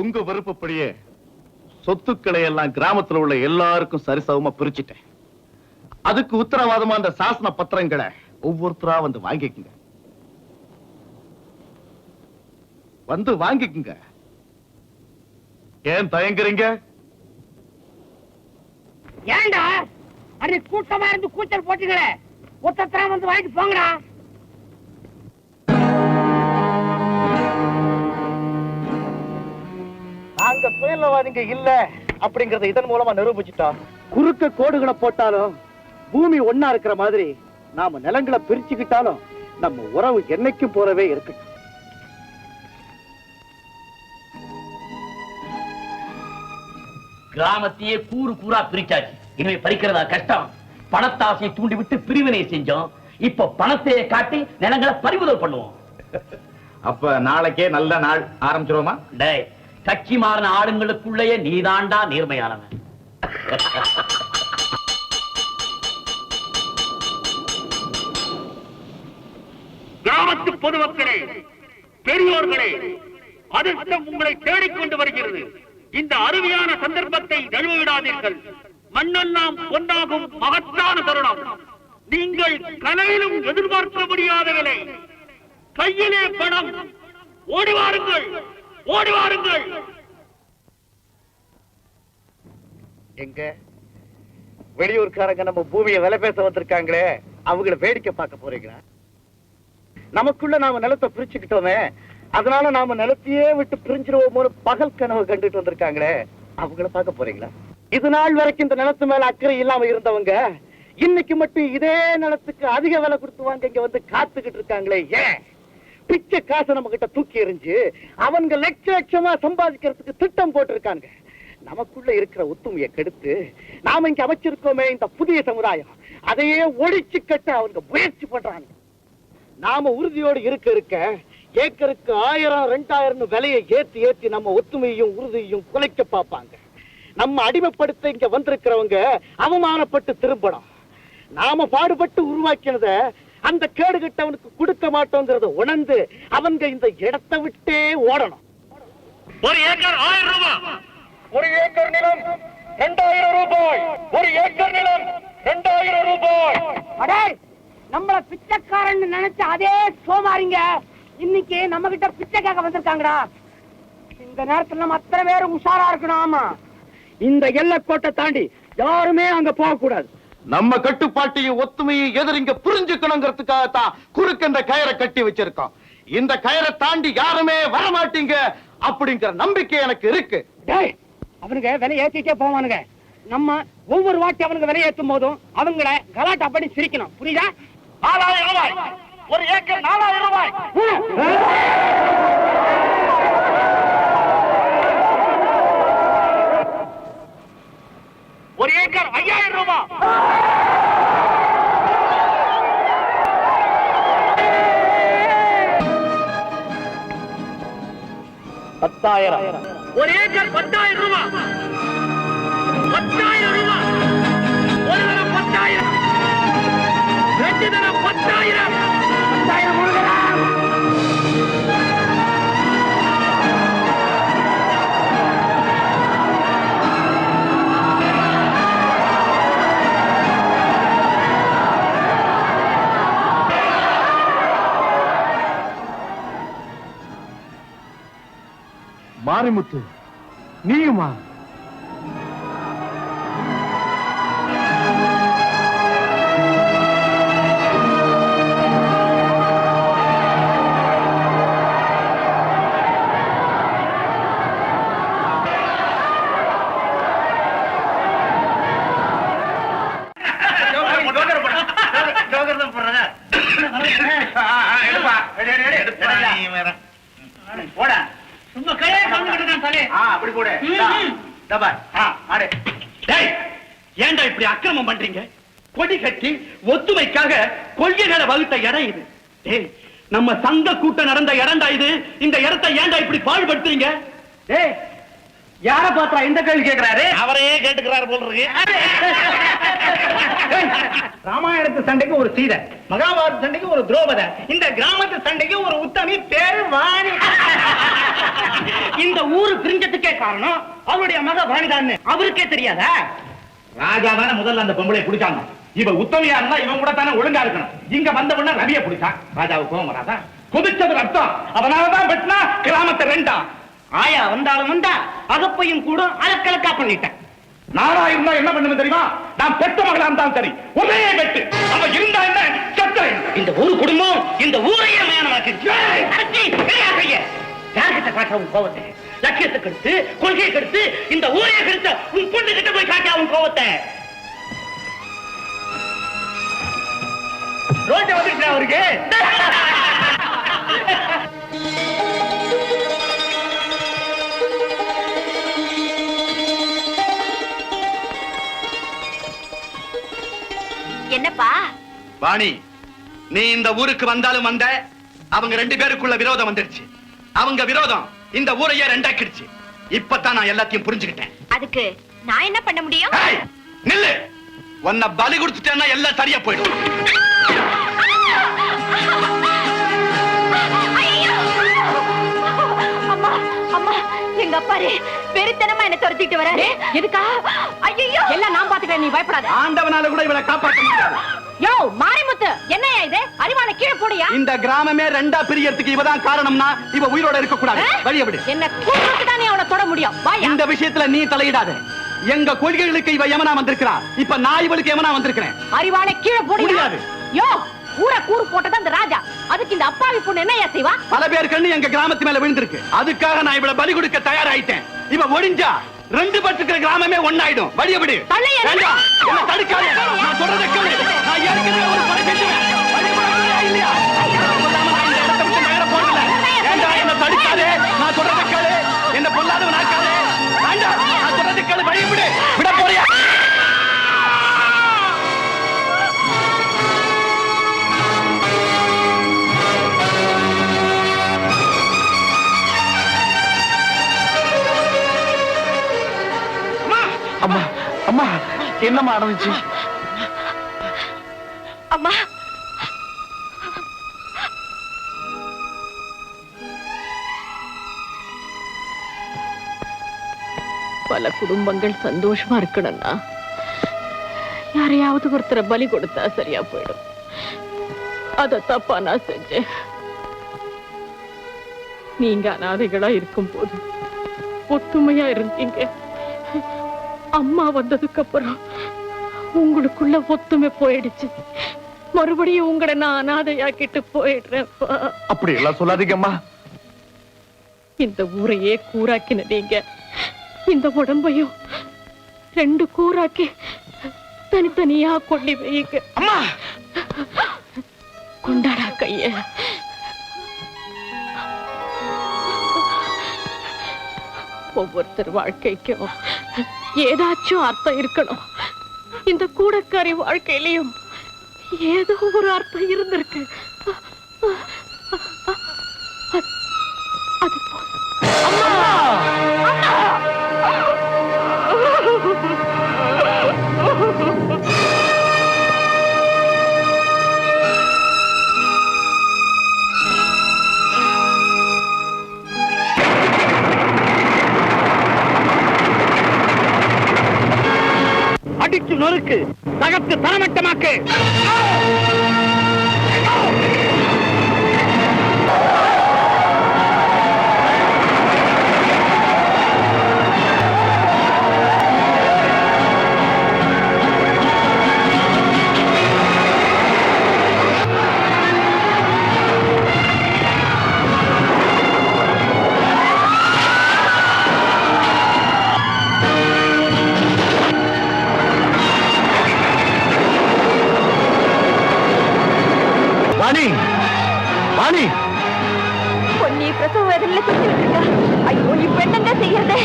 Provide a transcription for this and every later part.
உங்க விருப்பப்படியே சொத்துக்களை எல்லாம் கிராமத்துல உள்ள எல்லாருக்கும் சரிசமமா பிரிச்சுட்டேன். அதுக்கு உத்தரவாதமா அந்த சாசன பத்திரங்களை ஒவ்வொருத்தரா வந்து வாங்கிக்குங்க. வந்து வாங்கிக்குங்க. ஏன் தயங்குறீங்க? ஏண்டா அன்னைக்கு கூட்டமா இருந்து கூச்சல் போட்டீங்களே, ஒத்தரா வந்து வாங்கிட்டு போங்கடா. நாங்க சுயநலவாதிங்க இல்ல அப்படிங்கறத இதன் மூலமா நிரூபிச்சுட்டோம். குறுக்க கோடுகளை போட்டாலும் பூமி ஒன்னா இருக்கிற மாதிரி நாம நிலங்களை பிரிச்சுக்கிட்டாலும் நம்ம உறவு என்னைக்கும் போலவே இருக்கு. கிராமத்தையே கூறு கூறா பிரிச்சாச்சு. இனிமே பறிக்கிறதா கஷ்டம். பணத்தாசையை தூண்டிவிட்டு பிரிவினை செஞ்சோம். இப்ப பணத்தையே காட்டி நிலங்களை பறிமுதல் பண்ணுவோம். அப்ப நாளைக்கே நல்ல நாள் ஆரம்பிச்சிருவோமா? டேய், கட்சி மாறின ஆளுங்களுக்குள்ளேயே நீதாண்டா நேர்மையானவன். கிராமத்து பொதுமக்களே, பெரியோர்களே, அதிர்ஷ்டம் உங்களை தேடிக்கொண்டு வருகிறது. இந்த அருமையான சந்தர்ப்பத்தை நழுவிடாதீர்கள். மண்ணெல்லாம் ஒன்றாகும் மகத்தான தருணம். நீங்கள் கனவிலும் எதிர்பார்க்க முடியாத விலை. கையிலே பணம். ஓடி வாருங்கள், ஓடி வாருங்கள். எங்க வெளியூர்காரங்க நம்ம பூமியை விலை பேச வந்திருக்காங்களே, அவங்கள வேடிக்கை பார்க்க போறீங்களா? நமக்குள்ள நாம நிலத்தை பிரிச்சுக்கிட்டோமே, அதனால நாம நிலத்தையே விட்டு பிரிஞ்சிருவோம் பகல் கனவு கண்டுட்டு வந்திருக்காங்களே, அவங்கள பார்க்க போறீங்களா? இது நாள் வரைக்கும் இந்த நிலத்து மேல அக்கறை இல்லாம இருந்தவங்க இன்னைக்கு மட்டும் இதே நிலத்துக்கு அதிக விலை கொடுத்து வாங்க இங்க வந்து காத்துக்கிட்டு இருக்காங்களே. ஏன்? பிச்சை காசை நம்ம கிட்ட தூக்கி எறிஞ்சு அவங்க லட்ச லட்சமா சம்பாதிக்கிறதுக்கு திட்டம் போட்டிருக்காங்க. நமக்குள்ள இருக்கிற ஒத்துமையை கெடுத்து நாம இங்க அமைச்சிருக்கோமே இந்த புதிய சமுதாயம், அதையே ஒழிச்சு கட்ட அவங்க முயற்சி பண்றாங்க. நாம உறுதியோடு இருக்க ஏக்கருக்கு 1000 2000 விலையை ஏத்தி ஏத்தி நம்ம ஒத்துமையும் உறுதியையும் குலைக்க பார்ப்பாங்க. நம்ம அடிமைப்படுத்த இங்க வந்திருக்கிறவங்க அவமானப்பட்டு திரும்பணும். நாம பாடுபட்டு உருவாக்கினத அந்த கேடுகட்டவனுக்கு கொடுக்க மாட்டோங்கிறத உணர்ந்து அவங்க இந்த இடத்தை விட்டே ஓடணும். ஒரு ஏக்கர் 1000 ரூபாய். ஒரு ஏக்கர் நிலம் 2000 ரூபாய். ஒரு ஏக்கர் நிலம் 2000 ரூபாய். அடே, நம்மள பிச்சைக்காரன் நினைச்ச அதே சோமாரிங்க இன்னைக்கு நம்ம கிட்ட பிச்சை கேட்க வந்திருக்காங்கடா. இந்த நேரத்துல நம்ம அத்தனை பேரும் உஷாரா இருக்கணும். ஆமா, இந்த எல்லைக்கோட்டை தாண்டி யாருமே அங்க போக கூடாது. நம்ம கட்டுப்பாட்டையும் ஒத்துமையும் எதிரிங்க புரிஞ்சுக்கணுங்கிறதுக்காகத்தான் குறுக்கென்ற கயிறை கட்டி வச்சிருக்கோம். இந்த கயிறை தாண்டி யாருமே வரமாட்டீங்க அப்படிங்கிற நம்பிக்கை எனக்கு இருக்கு. டேய், அவனுங்க விலை ஏத்திட்டே போவானுங்க. நம்ம ஒவ்வொரு வாட்டி அவனுக்கு விலை ஏத்தும் போதும் அவங்கள கலாட்டா பண்ணி சிரிக்கணும். புரியுதா? 4000 ரூபாய். ஒரு ஏக்கர் 4000 ரூபாய். ஒரு ஏக்கர் 5000 ரூபாய். ஒரு ஏக்கர் 10000 ரூபாய். 10000 ரூபாய். ஒரு தரம் 10000. ரெண்டு தரம் 10000. 10,000 முழுகலாம். மாரிமுத்து, நீயுமா? ஏண்டா இப்படி அக்கிரமம் பண்றீங்க? கொடி கட்டி ஒத்துமைக்காக கொள்கைகளை வகுத்த இடம் இது. நம்ம சங்க கூட்டம் நடந்த இடம்டா இது. இந்த இடத்தை ஏண்டா இப்படி பாழ்படுத்துறீங்க? யார பாத்தா இந்த கேள்வி கேட்கிறாரு? அவரையே கேட்டுக்கிறாரு போல இருக்கு. ராமாயணத்து சண்டைக்கு ஒரு சீதை, மகாபாரத சண்டைக்கு ஒரு திரௌபதி, இந்த கிராமத்து சண்டைக்கு ஒரு உத்தமி பேரு வாணி. இந்த ஊரு பிரிஞ்சதுக்கே காரணம் அவருடைய மக வாணிதான்னு அவருக்கே தெரியாதா? ராஜா தானே முதல்ல அந்த பொம்பளை பிடிச்சாங்க. இவ உத்தமையா இருந்தா இவன் கூட தானே ஒழுங்கா இருக்கணும். இங்க வந்தவன ரவிய பிடிச்சா ராஜாவுக்கு கோவம் வராதா? கொதிச்சது ரத்தம். அதனாலதான் வெட்டினா கிராமத்தை ரெண்டா. ஆயா வந்தாலும் வந்தா அகப்பையும் கூட அலக்கலக்கா பண்ணிட்டேன். நானா இருந்தா என்ன பண்ணுவேன் தெரியுமா? நான் பெத்த மகளா இருந்தாலும் சரி ஒரே வெட்டு. அவ இருந்தா என்ன செத்த இந்த ஒரு குடும்பம் இந்த ஊரையே மேனமாக்கிடுச்சு. யார்கிட்ட காட்ட உன் கோவத்தை? லட்சியத்தை கெடுத்து கொள்கையை கெடுத்து இந்த ஊரையை கெடுத்த உன் பொண்ணு கிட்ட போய் காட்ட உன் கோவத்தை. ரோட்டை வந்துருக்கா அவருக்கு? என்னப்பா வாணி, நீ இந்த ஊருக்கு வந்தாலும் வந்த, அவங்க ரெண்டு பேருக்குள்ள விரோதம் வந்துருச்சு. அவங்க விரோதம் இந்த ஊரையே ரெண்டாக்கிடுச்சு. இப்பதான் நான் எல்லாத்தையும் புரிஞ்சுக்கிட்டேன். அதுக்கு நான் என்ன பண்ண முடியும்? ஏய், நில்லு. உன்னை பலி கொடுத்துட்டேன்னா எல்லாம் சரியா போயிடும். அம்மா அம்மா, எங்க அப்பாரு வெறித்தனமா என்ன துரத்திட்டு வராரு. எதுக்கா? ஐயோ, எல்லாம் நான் பாத்துக்கிறேன், நீ பயப்படாத. ஆண்டவனால கூட இவளை காப்பாற்ற முடியாது. யோ மாரிமுத்து, என்னையா இது? அறிவான கீழே போடியா. இந்த கிராமமே ரெண்டா பிரியறதுக்கு இவதான் காரணம்னா இவ உயிரோட இருக்க கூடாது. வழிய விடு. என்ன கூப்பிட்டு தான் நீ அவளை தொட முடியும். வாயா. இந்த விஷயத்துல நீ தலையிடாத. எங்க கொள்கைகளுக்கு இவ யமனா வந்திருக்கிறா. இப்ப நான் இவளுக்கு யமனா வந்திருக்கிறேன். அறிவான கீழே போடியா. முடியாது. யோ, ஊரை கூறு போட்டது அந்த ராஜா. அதுக்கு இந்த அப்பாவி பொண்ணு என்னையா செய்வா? பல பேர் கண்ணு எங்க கிராமத்து மேல விழுந்திருக்கு. அதுக்காக நான் இவளை பலி கொடுக்க தயாராயிட்டேன். இவ ஒடிஞ்சா ரெண்டு பட்டுக்கிற கிராமமே ஒண்ணாயிடும். வழிய விடு. தள்ளையா. வேண்டாம். என்ன தடுக்காத. நான் சொல்றதை கேளு. நான் ஏற்கனவே ஒரு கொலை செஞ்சுவேன். வழிய விடுறியா இல்லையா? சொல்லாம நான் இந்த இடத்தை விட்டு நகர போறதில்லை. வேண்டாம், என்ன தடுக்காதே. நான் சொல்றதை கேளு. என்ன பொல்லாதவன் ஆக்காதே. வேண்டாம், நான் சொல்றதை கேளு. வழிய விடு. விட போறியா? அம்மா அம்மா, என்னம்மா நடந்துச்சு? அம்மா, பல குடும்பங்கள் சந்தோஷமா இருக்கணும்னா யாரையாவது ஒருத்தரை பலி கொடுத்தா சரியா போயிடும். அத தப்பா நான் செஞ்சேன். நீங்க அனாதைகளா இருக்கும் போது ஒத்துமையா இருந்தீங்க. அம்மா வந்ததுக்கு அப்புறம் உங்களுக்குள்ள ஒத்துமை போயிடுச்சு. மறுபடியும் உங்களை நான் அனாதையாக்கிட்டு போயிடுறேன். அப்படி எல்லாம் சொல்லாதீங்கம்மா. இந்த ஊரையே கூறாக்கின நீங்க இந்த உடம்பையும் ரெண்டு கூறாக்கி தனித்தனியா கொள்ளி வைங்க. அம்மா, கொண்டாடா கைய. ஒவ்வொருத்தர் வாழ்க்கைக்கும் ஏதாச்சும் அர்த்தம் இருக்கணும். இந்த கூடக்காரி வாழ்க்கையிலையும் ஏதோ ஒரு அர்த்தம் இருந்திருக்கு. அது அடிச்சு நொறுக்கு, தகர்த்து தரமட்டமாக்கு. வாணி, வாணி, பொன்னி பிரசவ வேதனையில துடிச்சுட்டு இருக்கா. ஐயோ, இப்ப என்னங்க செய்யறது?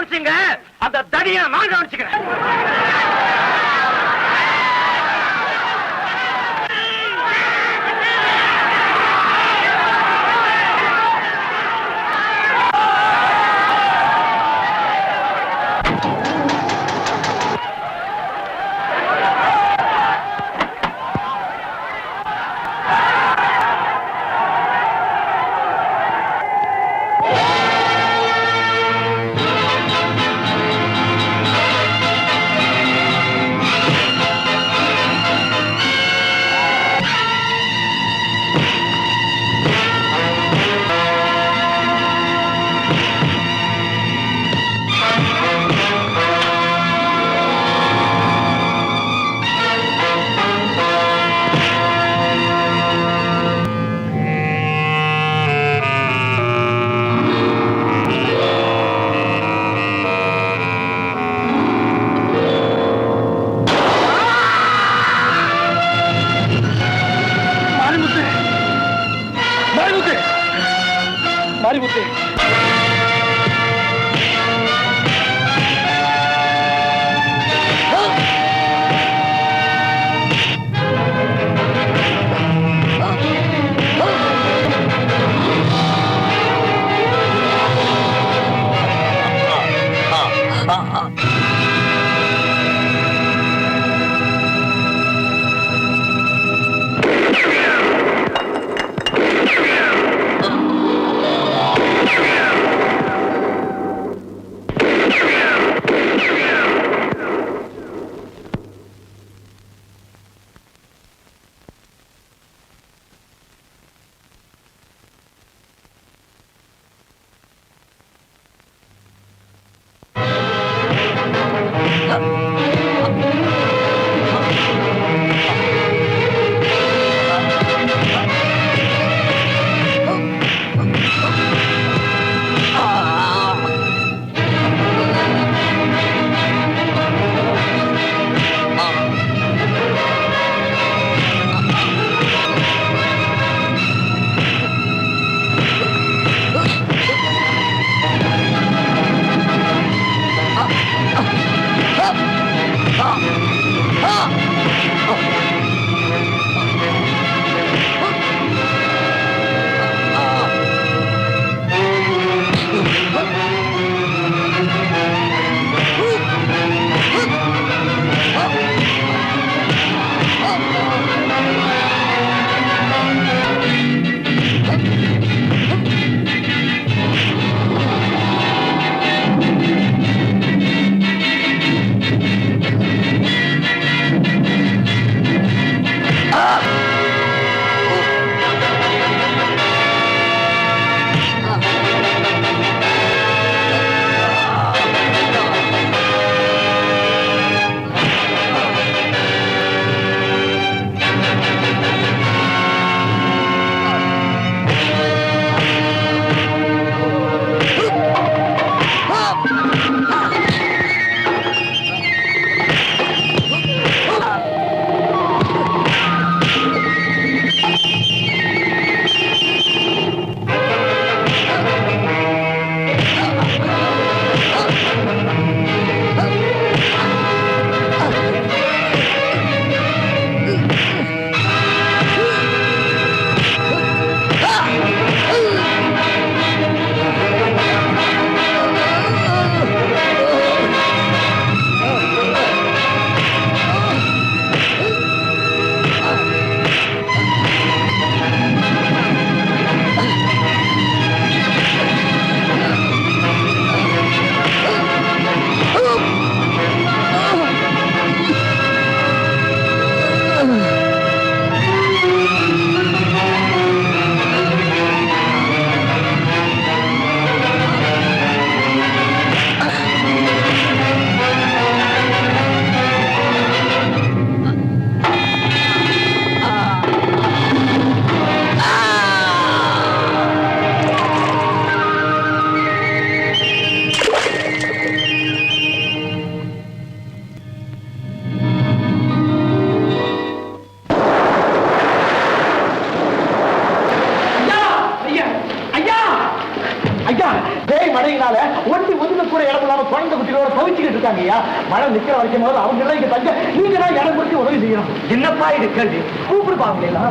கவனிச்சுங்க, அந்த தடியை நான் கவனிச்சுக்கிறேன். மாரிமுத்து Ah! இருக்காங்கய்யா. மழை நிக்கிற வரைக்கும் போது அவங்க எல்லாம் இங்க தங்க, நீங்க தான் இடம் கொடுத்து உதவி செய்யணும். என்னப்பா இது கேள்வி? கூப்பிடுப்பாங்களா?